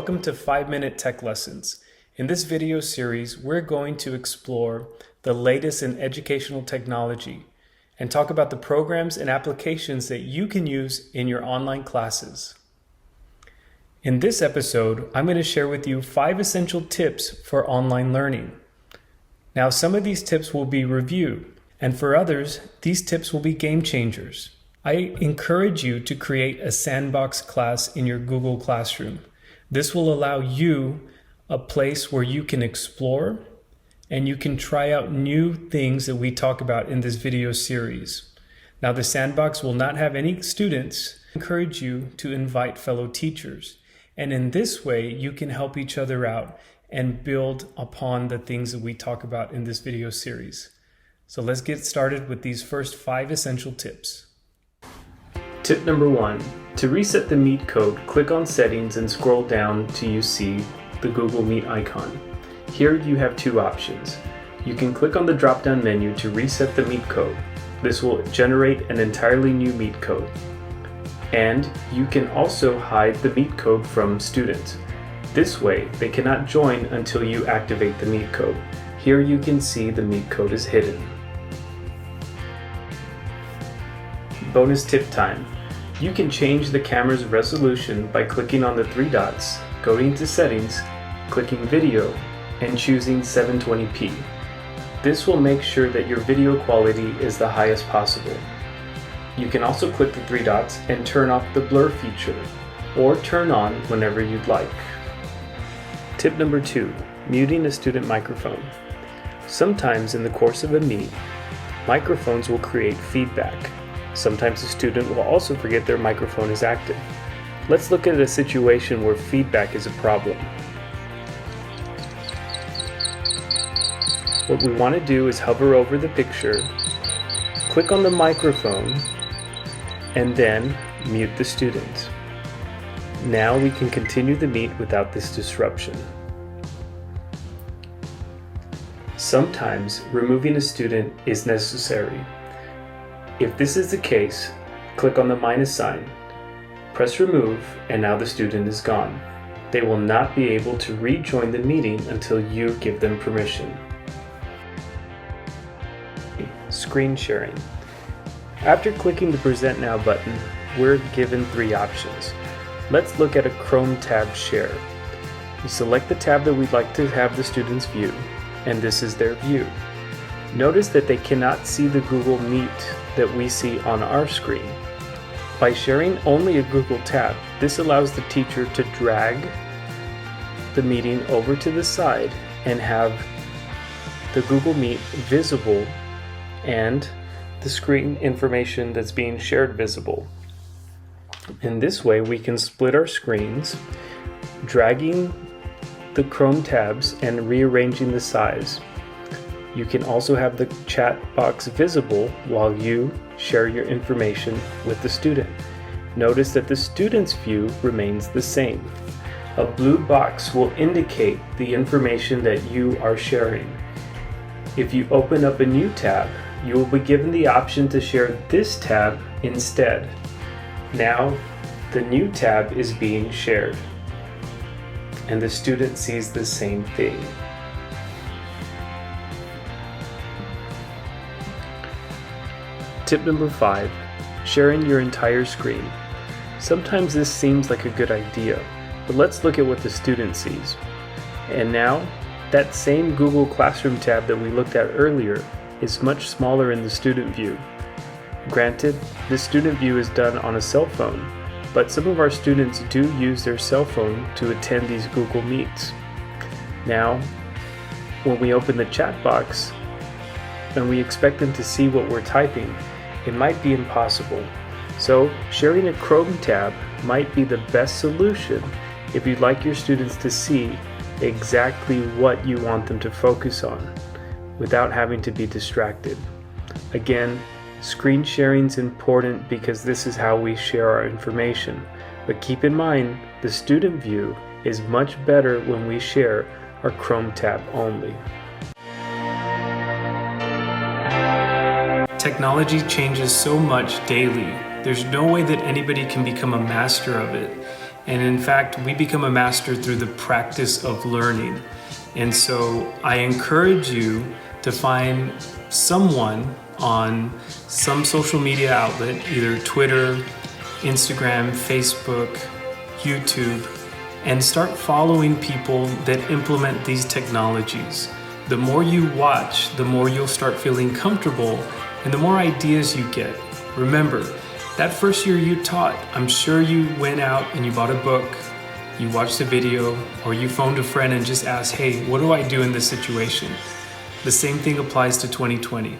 welcome to 5-Minute Tech Lessons. In this video series, we're going to explore the latest in educational technology and talk about the programs and applications that you can use in your online classes. In this episode, I'm going to share with you 5 essential tips for online learning. Now, some of these tips will be review, and for others, these tips will be game changers. I encourage you to create a sandbox class in your Google Classroom. This will allow you a place where you can explore and you can try out new things that we talk about in this video series. Now, the sandbox will not have any students. I encourage you to invite fellow teachers. And in this way, you can help each other out and build upon the things that we talk about in this video series. So let's get started with these first 5 essential tips. Tip number 1, to reset the Meet code, click on Settings and scroll down till you see the Google Meet icon. Here you have 2 options. You can click on the drop-down menu to reset the Meet code. This will generate an entirely new Meet code. And you can also hide the Meet code from students. This way, they cannot join until you activate the Meet code. Here you can see the Meet code is hidden. Bonus tip time. You can change the camera's resolution by clicking on the 3 dots, going to Settings, clicking Video, and choosing 720p. This will make sure that your video quality is the highest possible. You can also click the 3 dots and turn off the blur feature, or turn on whenever you'd like. Tip number 2, muting a student microphone. Sometimes in the course of a meet, microphones will create feedback. Sometimes a student will also forget their microphone is active. Let's look at a situation where feedback is a problem. What we want to do is hover over the picture, click on the microphone, and then mute the student. Now we can continue the meet without this disruption. Sometimes removing a student is necessary. If this is the case, click on the minus sign, press remove, and now the student is gone. They will not be able to rejoin the meeting until you give them permission. Screen sharing. After clicking the Present Now button, we're given 3 options. Let's look at a Chrome tab share. We select the tab that we'd like to have the students view, and this is their view. Notice that they cannot see the Google Meet that we see on our screen. By sharing only a Google tab, this allows the teacher to drag the meeting over to the side and have the Google Meet visible and the screen information that's being shared visible. In this way, we can split our screens, dragging the Chrome tabs and rearranging the size. You can also have the chat box visible while you share your information with the student. Notice that the student's view remains the same. A blue box will indicate the information that you are sharing. If you open up a new tab, you will be given the option to share this tab instead. Now, the new tab is being shared, and the student sees the same thing. Tip number 5, sharing your entire screen. Sometimes this seems like a good idea, but let's look at what the student sees. And now, that same Google Classroom tab that we looked at earlier is much smaller in the student view. Granted, the student view is done on a cell phone, but some of our students do use their cell phone to attend these Google Meets. Now, when we open the chat box and we expect them to see what we're typing, it might be impossible. So, sharing a Chrome tab might be the best solution if you'd like your students to see exactly what you want them to focus on without having to be distracted. Again, screen sharing is important because this is how we share our information. But keep in mind, the student view is much better when we share our Chrome tab only. Technology changes so much daily. There's no way that anybody can become a master of it. And in fact, we become a master through the practice of learning. And so I encourage you to find someone on some social media outlet, either Twitter, Instagram, Facebook, YouTube, and start following people that implement these technologies. The more you watch, the more you'll start feeling comfortable and the more ideas you get. Remember, that first year you taught, I'm sure you went out and you bought a book, you watched a video, or you phoned a friend and just asked, hey, what do I do in this situation? The same thing applies to 2020.